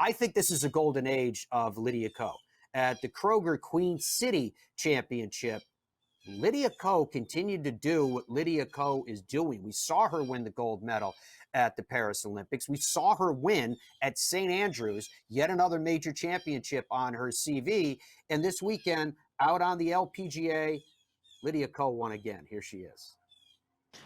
I think this is a golden age of Lydia Ko. At the Kroger Queen City Championship, Lydia Ko continued to do what Lydia Ko is doing. We saw her win the gold medal at the Paris Olympics. We saw her win at St. Andrews, yet another major championship on her CV. And this weekend, out on the LPGA, Lydia Ko won again. Here she is.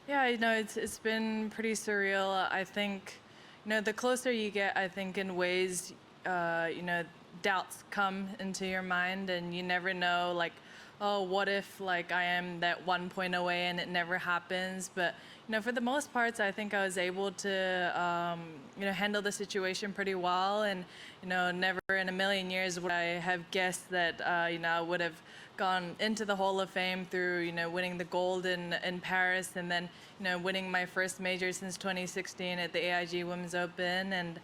Yeah, it's been pretty surreal. I think, the closer you get, I think in ways, doubts come into your mind, and you never know, like, oh, what if like I am that 1 point away and it never happens? But for the most parts, I think I was able to, handle the situation pretty well, and never in a million years would I have guessed that, I would have gone into the Hall of Fame through, winning the gold in Paris, and then, winning my first major since 2016 at the AIG Women's Open. And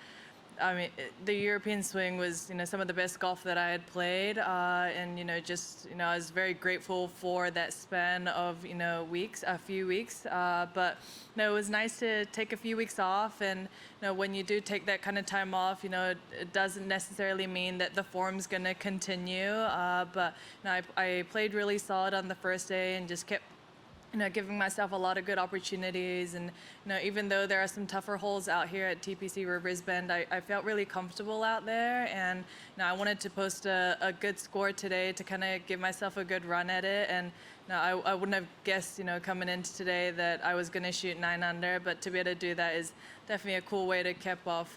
I mean, the European swing was, some of the best golf that I had played, and I was very grateful for that span of, a few weeks. But it was nice to take a few weeks off, and when you do take that kind of time off, it doesn't necessarily mean that the form's going to continue. But I played really solid on the first day and just kept giving myself a lot of good opportunities. And, even though there are some tougher holes out here at TPC Rivers Bend, I felt really comfortable out there. And, I wanted to post a good score today to kind of give myself a good run at it. And, I wouldn't have guessed, coming into today that I was going to shoot 9 under, but to be able to do that is definitely a cool way to cap off,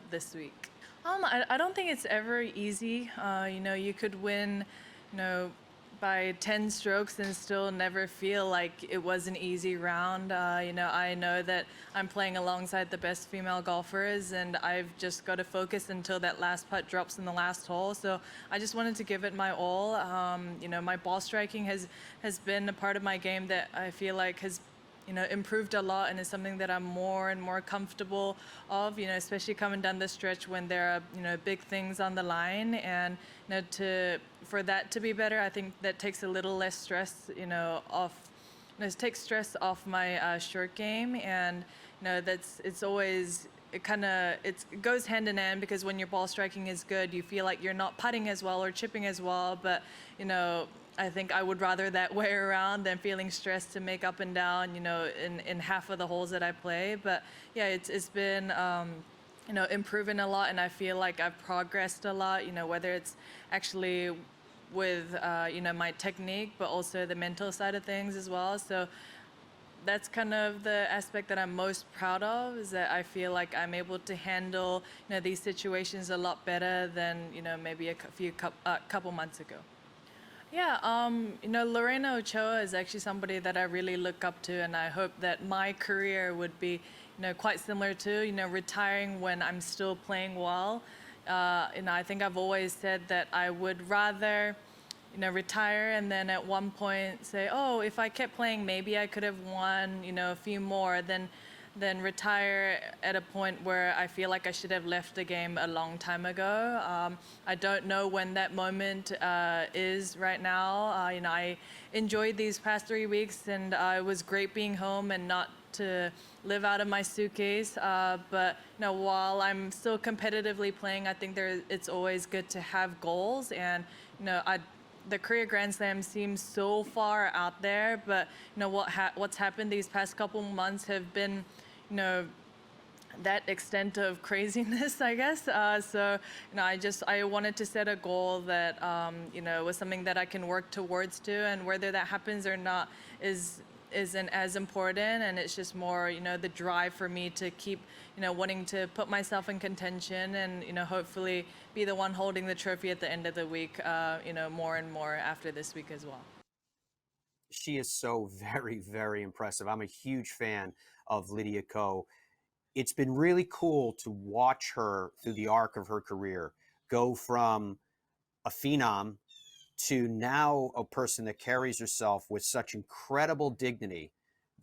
this week. I don't think it's ever easy. You could win, by 10 strokes and still never feel like it was an easy round. I know that I'm playing alongside the best female golfers, and I've just got to focus until that last putt drops in the last hole. So I just wanted to give it my all. My ball striking has been a part of my game that I feel like has improved a lot, and is something that I'm more and more comfortable of, especially coming down the stretch when there are, big things on the line. And, for that to be better, I think that takes a little less stress, off, it takes stress off my short game. And, it's always, it goes hand in hand, because when your ball striking is good, you feel like you're not putting as well or chipping as well. But, I think I would rather that way around than feeling stressed to make up and down, in half of the holes that I play. But yeah, it's been, improving a lot, and I feel like I've progressed a lot, whether it's actually with, my technique, but also the mental side of things as well. So that's kind of the aspect that I'm most proud of, is that I feel like I'm able to handle, these situations a lot better than, maybe a couple months ago. Yeah, Lorena Ochoa is actually somebody that I really look up to, and I hope that my career would be, quite similar to, retiring when I'm still playing well. I think I've always said that I would rather, retire and then at one point say, oh, if I kept playing, maybe I could have won, a few more than retire at a point where I feel like I should have left the game a long time ago. I don't know when that moment is right now. I enjoyed these past 3 weeks, and it was great being home and not to live out of my suitcase. But while I'm still competitively playing, I think it's always good to have goals. And the career Grand Slam seems so far out there, but what's happened these past couple months have been, that extent of craziness, I guess. So I wanted to set a goal that was something that I can work towards to, and whether that happens or not isn't as important, and it's just more the drive for me to keep wanting to put myself in contention, and hopefully be the one holding the trophy at the end of the week, more and more after this week as well. She is so very, very impressive. I'm a huge fan of Lydia Ko. It's been really cool to watch her through the arc of her career go from a phenom to now a person that carries herself with such incredible dignity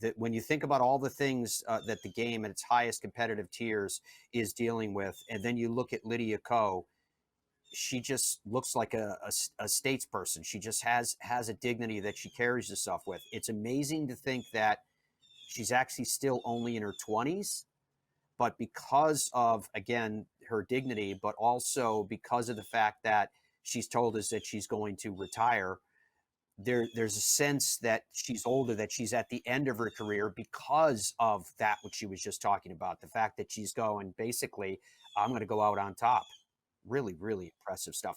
that when you think about all the things that the game at its highest competitive tiers is dealing with, and then you look at Lydia Ko, she just looks like a statesperson. She just has a dignity that she carries herself with. It's amazing to think that she's actually still only in her 20s, but because of, again, her dignity, but also because of the fact that she's told us that she's going to retire, there's a sense that she's older, that she's at the end of her career because of that, what she was just talking about, the fact that she's going, basically, I'm going to go out on top. Really, really impressive stuff.